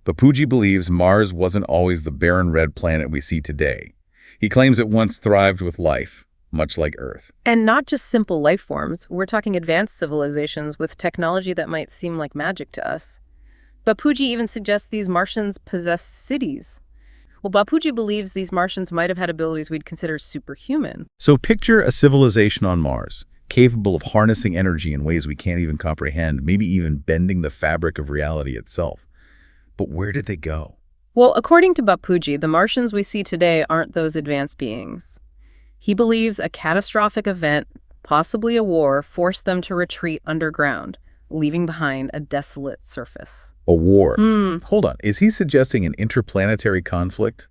Bapuji believes Mars wasn't always the barren red planet we see today. He claims it once thrived with life, much like Earth. And not just simple life forms. We're talking advanced civilizations with technology that might seem like magic to us. Bapuji even suggests these Martians possess cities. Well, Bapuji believes these Martians might have had abilities we'd consider superhuman. So picture a civilization on Mars, capable of harnessing energy in ways we can't even comprehend, maybe even bending the fabric of reality itself. But where did they go? Well, according to Bapuji, the Martians we see today aren't those advanced beings. He believes a catastrophic event, possibly a war, forced them to retreat underground, leaving behind a desolate surface. A war? Hold on. Is he suggesting an interplanetary conflict?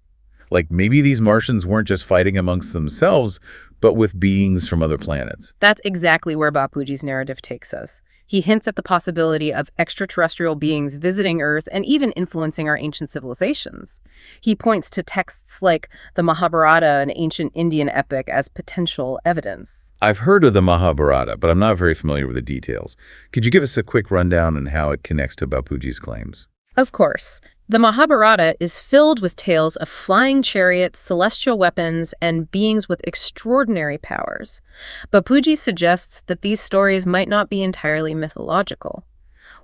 Like maybe these Martians weren't just fighting amongst themselves, but with beings from other planets. That's exactly where Bapuji's narrative takes us. He hints at the possibility of extraterrestrial beings visiting Earth and even influencing our ancient civilizations. He points to texts like the Mahabharata, an ancient Indian epic, as potential evidence. I've heard of the Mahabharata, but I'm not very familiar with the details. Could you give us a quick rundown on how it connects to Bapuji's claims? Of course. The Mahabharata is filled with tales of flying chariots, celestial weapons, and beings with extraordinary powers. Bapuji suggests that these stories might not be entirely mythological.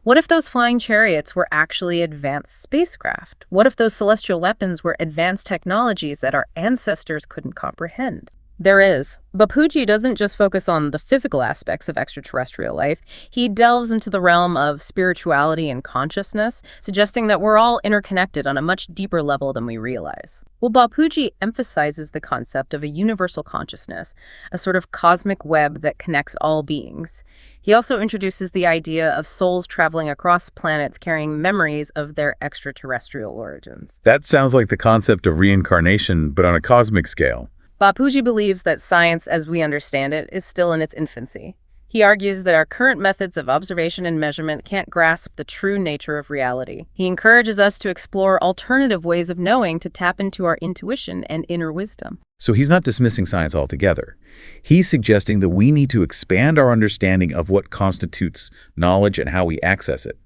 What if those flying chariots were actually advanced spacecraft? What if those celestial weapons were advanced technologies that our ancestors couldn't comprehend? There is. Bapuji doesn't just focus on the physical aspects of extraterrestrial life. He delves into the realm of spirituality and consciousness, suggesting that we're all interconnected on a much deeper level than we realize. Well, Bapuji emphasizes the concept of a universal consciousness, a sort of cosmic web that connects all beings. He also introduces the idea of souls traveling across planets carrying memories of their extraterrestrial origins. That sounds like the concept of reincarnation, but on a cosmic scale. Bapuji believes that science, as we understand it, is still in its infancy. He argues that our current methods of observation and measurement can't grasp the true nature of reality. He encourages us to explore alternative ways of knowing to tap into our intuition and inner wisdom. So he's not dismissing science altogether. He's suggesting that we need to expand our understanding of what constitutes knowledge and how we access it.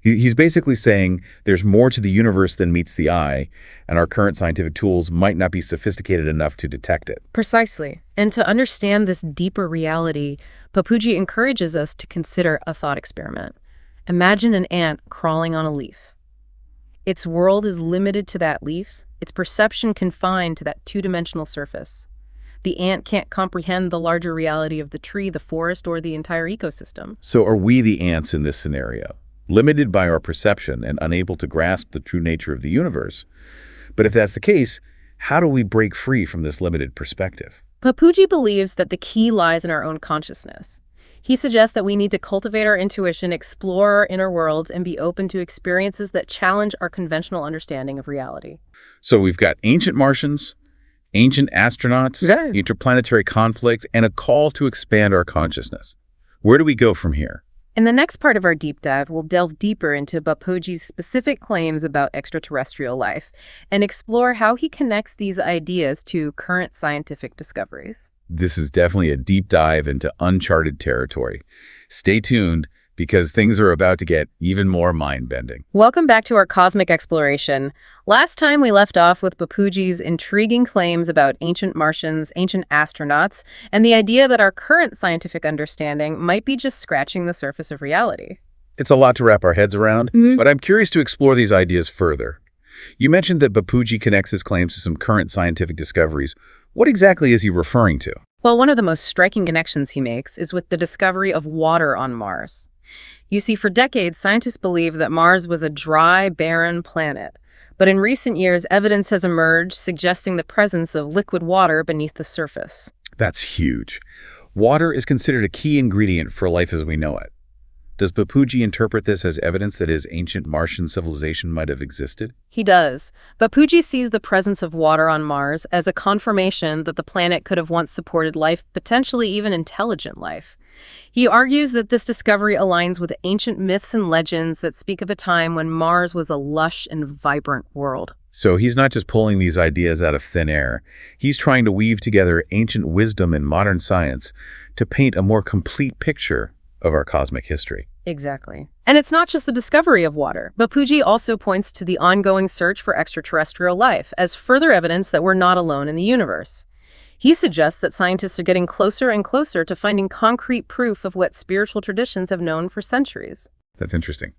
He's basically saying there's more to the universe than meets the eye, and our current scientific tools might not be sophisticated enough to detect it. Precisely. And to understand this deeper reality, Bapuji encourages us to consider a thought experiment. Imagine an ant crawling on a leaf. Its world is limited to that leaf, its perception confined to that two-dimensional surface. The ant can't comprehend the larger reality of the tree, the forest, or the entire ecosystem. So are we the ants in this scenario? Limited by our perception and unable to grasp the true nature of the universe. But if that's the case, how do we break free from this limited perspective? Bapuji believes that the key lies in our own consciousness. He suggests that we need to cultivate our intuition, explore our inner worlds, and be open to experiences that challenge our conventional understanding of reality. So we've got ancient Martians, ancient astronauts, interplanetary conflict, and a call to expand our consciousness. Where do we go from here? In the next part of our deep dive, we'll delve deeper into Bapuji's specific claims about extraterrestrial life and explore how he connects these ideas to current scientific discoveries. This is definitely a deep dive into uncharted territory. Stay tuned, because things are about to get even more mind-bending. Welcome back to our cosmic exploration. Last time we left off with Bapuji's intriguing claims about ancient Martians, ancient astronauts, and the idea that our current scientific understanding might be just scratching the surface of reality. It's a lot to wrap our heads around, but I'm curious to explore these ideas further. You mentioned that Bapuji connects his claims to some current scientific discoveries. What exactly is he referring to? Well, one of the most striking connections he makes is with the discovery of water on Mars. You see, for decades, scientists believed that Mars was a dry, barren planet. But in recent years, evidence has emerged suggesting the presence of liquid water beneath the surface. That's huge. Water is considered a key ingredient for life as we know it. Does Bapuji interpret this as evidence that his ancient Martian civilization might have existed? He does. Bapuji sees the presence of water on Mars as a confirmation that the planet could have once supported life, potentially even intelligent life. He argues that this discovery aligns with ancient myths and legends that speak of a time when Mars was a lush and vibrant world. So he's not just pulling these ideas out of thin air. He's trying to weave together ancient wisdom and modern science to paint a more complete picture of our cosmic history. Exactly. And it's not just the discovery of water. Bapuji also points to the ongoing search for extraterrestrial life as further evidence that we're not alone in the universe. He suggests that scientists are getting closer and closer to finding concrete proof of what spiritual traditions have known for centuries. That's interesting.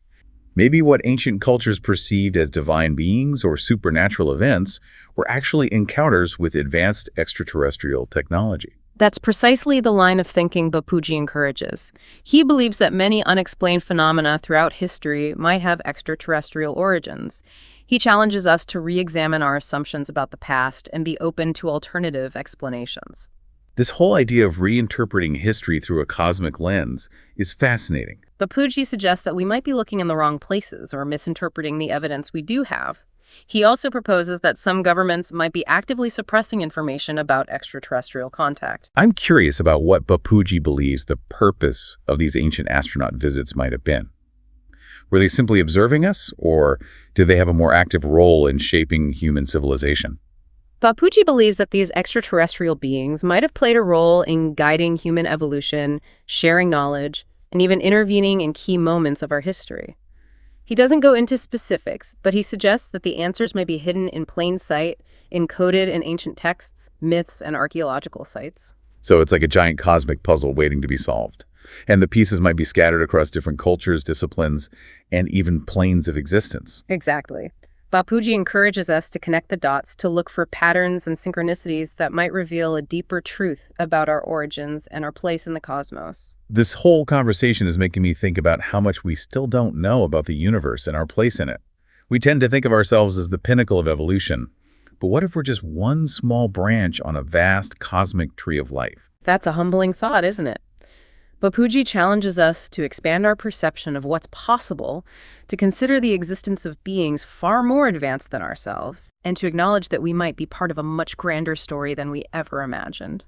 Maybe what ancient cultures perceived as divine beings or supernatural events were actually encounters with advanced extraterrestrial technology. That's precisely the line of thinking Bapuji encourages. He believes that many unexplained phenomena throughout history might have extraterrestrial origins. He challenges us to re-examine our assumptions about the past and be open to alternative explanations. This whole idea of reinterpreting history through a cosmic lens is fascinating. Bapuji suggests that we might be looking in the wrong places or misinterpreting the evidence we do have. He also proposes that some governments might be actively suppressing information about extraterrestrial contact. I'm curious about what Bapuji believes the purpose of these ancient astronaut visits might have been. Were they simply observing us, or did they have a more active role in shaping human civilization? Bapuji believes that these extraterrestrial beings might have played a role in guiding human evolution, sharing knowledge, and even intervening in key moments of our history. He doesn't go into specifics, but he suggests that the answers may be hidden in plain sight, encoded in ancient texts, myths, and archaeological sites. So it's like a giant cosmic puzzle waiting to be solved. And the pieces might be scattered across different cultures, disciplines, and even planes of existence. Exactly. Bapuji encourages us to connect the dots to look for patterns and synchronicities that might reveal a deeper truth about our origins and our place in the cosmos. This whole conversation is making me think about how much we still don't know about the universe and our place in it. We tend to think of ourselves as the pinnacle of evolution, but what if we're just one small branch on a vast cosmic tree of life? That's a humbling thought, isn't it? Bapuji challenges us to expand our perception of what's possible, to consider the existence of beings far more advanced than ourselves, and to acknowledge that we might be part of a much grander story than we ever imagined.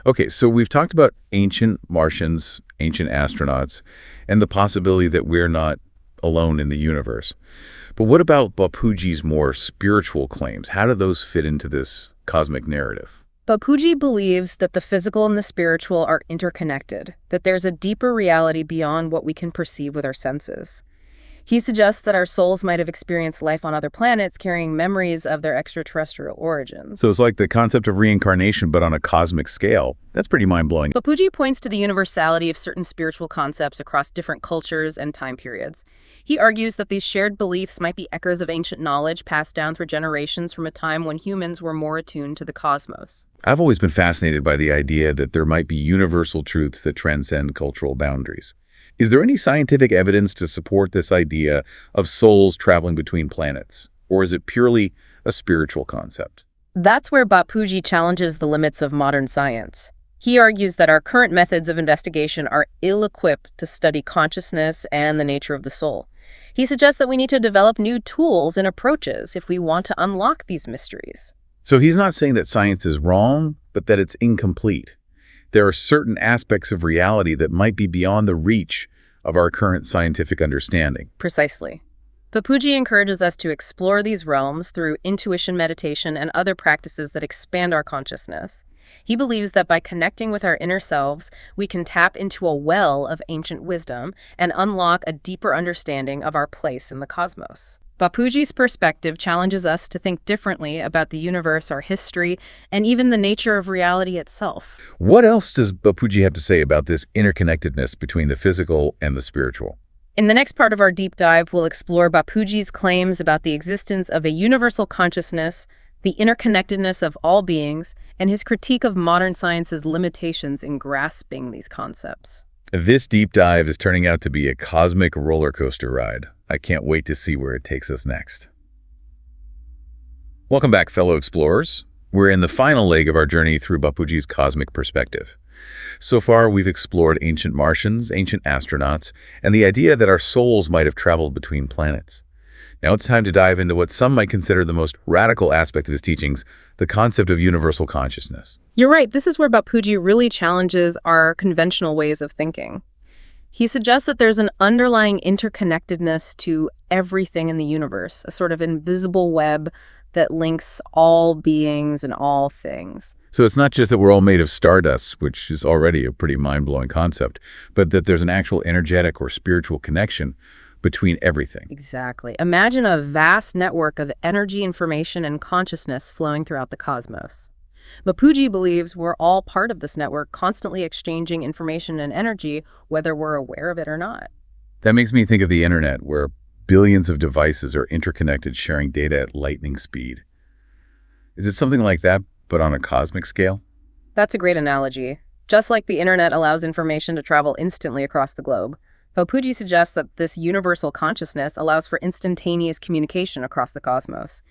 Okay, so we've talked about ancient Martians, ancient astronauts, and the possibility that we're not alone in the universe. But what about Bapuji's more spiritual claims? How do those fit into this cosmic narrative? Bapuji believes that the physical and the spiritual are interconnected, that there's a deeper reality beyond what we can perceive with our senses. He suggests that our souls might have experienced life on other planets carrying memories of their extraterrestrial origins. So it's like the concept of reincarnation, but on a cosmic scale. That's pretty mind-blowing. Bapuji points to the universality of certain spiritual concepts across different cultures and time periods. He argues that these shared beliefs might be echoes of ancient knowledge passed down through generations from a time when humans were more attuned to the cosmos. I've always been fascinated by the idea that there might be universal truths that transcend cultural boundaries. Is there any scientific evidence to support this idea of souls traveling between planets? Or is it purely a spiritual concept? That's where Bapuji challenges the limits of modern science. He argues that our current methods of investigation are ill-equipped to study consciousness and the nature of the soul. He suggests that we need to develop new tools and approaches if we want to unlock these mysteries. So he's not saying that science is wrong, but that it's incomplete. There are certain aspects of reality that might be beyond the reach of our current scientific understanding. Precisely. Bapuji encourages us to explore these realms through intuition meditation and other practices that expand our consciousness. He believes that by connecting with our inner selves, we can tap into a well of ancient wisdom and unlock a deeper understanding of our place in the cosmos. Bapuji's perspective challenges us to think differently about the universe, our history, and even the nature of reality itself. What else does Bapuji have to say about this interconnectedness between the physical and the spiritual? In the next part of our deep dive, we'll explore Bapuji's claims about the existence of a universal consciousness, the interconnectedness of all beings, and his critique of modern science's limitations in grasping these concepts. This deep dive is turning out to be a cosmic roller coaster ride. I can't wait to see where it takes us next. Welcome back, fellow explorers. We're in the final leg of our journey through Bapuji's cosmic perspective. So far, we've explored ancient Martians, ancient astronauts, and the idea that our souls might have traveled between planets. Now it's time to dive into what some might consider the most radical aspect of his teachings, the concept of universal consciousness. You're right, this is where Bapuji really challenges our conventional ways of thinking. He suggests that there's an underlying interconnectedness to everything in the universe, a sort of invisible web that links all beings and all things. So it's not just that we're all made of stardust, which is already a pretty mind-blowing concept, but that there's an actual energetic or spiritual connection between everything. Exactly. Imagine a vast network of energy, information, and consciousness flowing throughout the cosmos. Bapuji believes we're all part of this network, constantly exchanging information and energy, whether we're aware of it or not. That makes me think of the internet, where billions of devices are interconnected, sharing data at lightning speed. Is it something like that, but on a cosmic scale? That's a great analogy. Just like the internet allows information to travel instantly across the globe, Bapuji suggests that this universal consciousness allows for instantaneous communication across the cosmos.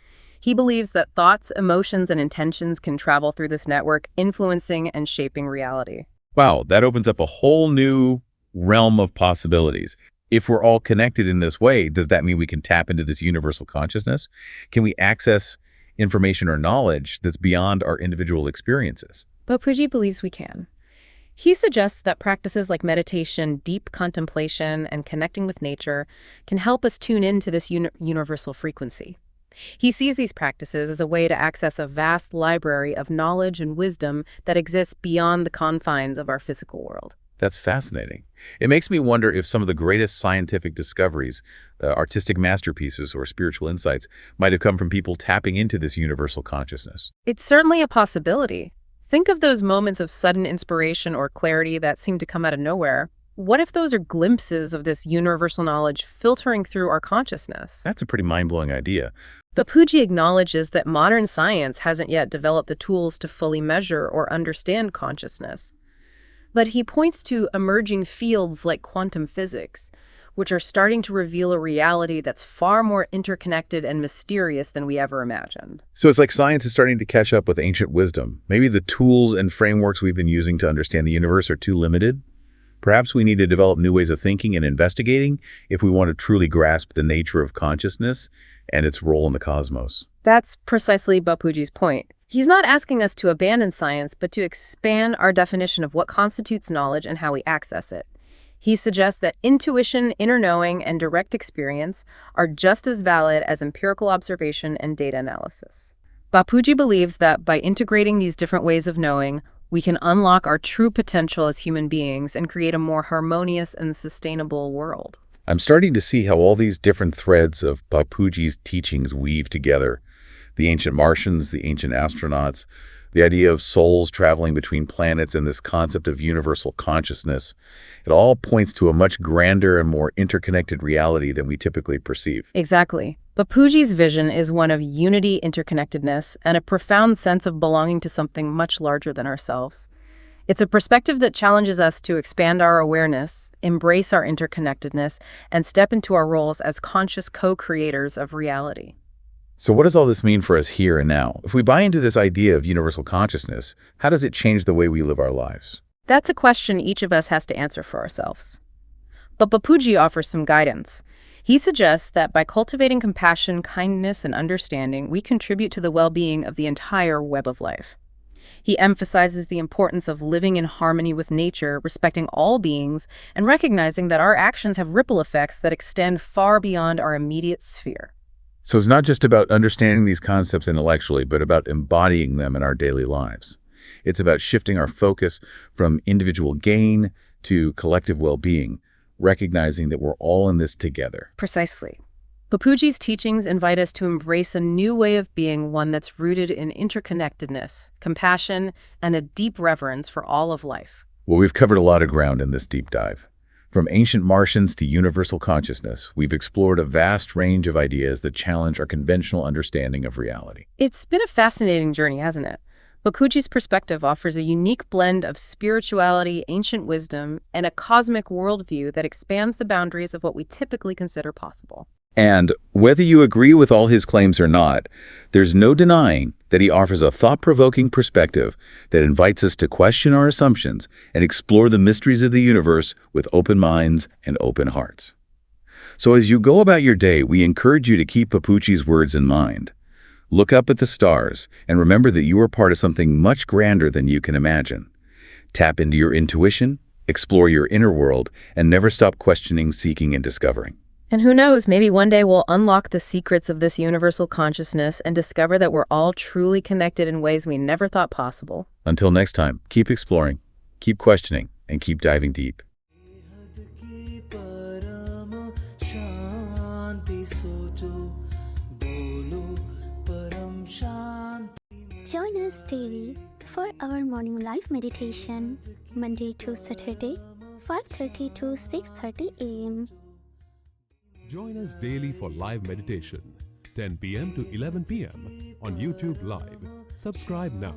He believes that thoughts, emotions, and intentions can travel through this network, influencing and shaping reality. Wow, that opens up a whole new realm of possibilities. If we're all connected in this way, does that mean we can tap into this universal consciousness? Can we access information or knowledge that's beyond our individual experiences? Bapuji believes we can. He suggests that practices like meditation, deep contemplation, and connecting with nature can help us tune into this universal frequency. He sees these practices as a way to access a vast library of knowledge and wisdom that exists beyond the confines of our physical world. That's fascinating. It makes me wonder if some of the greatest scientific discoveries, artistic masterpieces, or spiritual insights might have come from people tapping into this universal consciousness. It's certainly a possibility. Think of those moments of sudden inspiration or clarity that seem to come out of nowhere. What if those are glimpses of this universal knowledge filtering through our consciousness? That's a pretty mind-blowing idea. Bapuji acknowledges that modern science hasn't yet developed the tools to fully measure or understand consciousness. But he points to emerging fields like quantum physics, which are starting to reveal a reality that's far more interconnected and mysterious than we ever imagined. So it's like science is starting to catch up with ancient wisdom. Maybe the tools and frameworks we've been using to understand the universe are too limited. Perhaps we need to develop new ways of thinking and investigating if we want to truly grasp the nature of consciousness and its role in the cosmos. That's precisely Bapuji's point. He's not asking us to abandon science, but to expand our definition of what constitutes knowledge and how we access it. He suggests that intuition, inner knowing, and direct experience are just as valid as empirical observation and data analysis. Bapuji believes that by integrating these different ways of knowing, we can unlock our true potential as human beings and create a more harmonious and sustainable world. I'm starting to see how all these different threads of Bapuji's teachings weave together. The ancient Martians, the ancient astronauts, the idea of souls traveling between planets, and this concept of universal consciousness. It all points to a much grander and more interconnected reality than we typically perceive. Exactly. Bapuji's vision is one of unity, interconnectedness, and a profound sense of belonging to something much larger than ourselves. It's a perspective that challenges us to expand our awareness, embrace our interconnectedness, and step into our roles as conscious co-creators of reality. So what does all this mean for us here and now? If we buy into this idea of universal consciousness, how does it change the way we live our lives? That's a question each of us has to answer for ourselves. But Bapuji offers some guidance. He suggests that by cultivating compassion, kindness, and understanding, we contribute to the well-being of the entire web of life. He emphasizes the importance of living in harmony with nature, respecting all beings, and recognizing that our actions have ripple effects that extend far beyond our immediate sphere. So it's not just about understanding these concepts intellectually, but about embodying them in our daily lives. It's about shifting our focus from individual gain to collective well-being, recognizing that we're all in this together. Precisely. Bapuji's teachings invite us to embrace a new way of being, one that's rooted in interconnectedness, compassion, and a deep reverence for all of life. Well, we've covered a lot of ground in this deep dive. From ancient Martians to universal consciousness, we've explored a vast range of ideas that challenge our conventional understanding of reality. It's been a fascinating journey, hasn't it? Bapuji's perspective offers a unique blend of spirituality, ancient wisdom, and a cosmic worldview that expands the boundaries of what we typically consider possible. And whether you agree with all his claims or not, there's no denying that he offers a thought-provoking perspective that invites us to question our assumptions and explore the mysteries of the universe with open minds and open hearts. So as you go about your day, we encourage you to keep Bapuji's words in mind. Look up at the stars and remember that you are part of something much grander than you can imagine. Tap into your intuition, explore your inner world, and never stop questioning, seeking, and discovering. And who knows, maybe one day we'll unlock the secrets of this universal consciousness and discover that we're all truly connected in ways we never thought possible. Until next time, keep exploring, keep questioning, and keep diving deep. Join us daily for our morning live meditation, Monday to Saturday, 5:30 to 6:30 a.m. Join us daily for live meditation, 10 p.m. to 11 p.m. on YouTube Live. Subscribe now.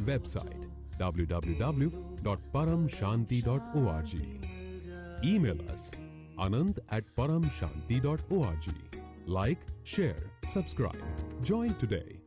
Website www.paramshanti.org. Email us anant@paramshanti.org. Like, share, subscribe. Join today.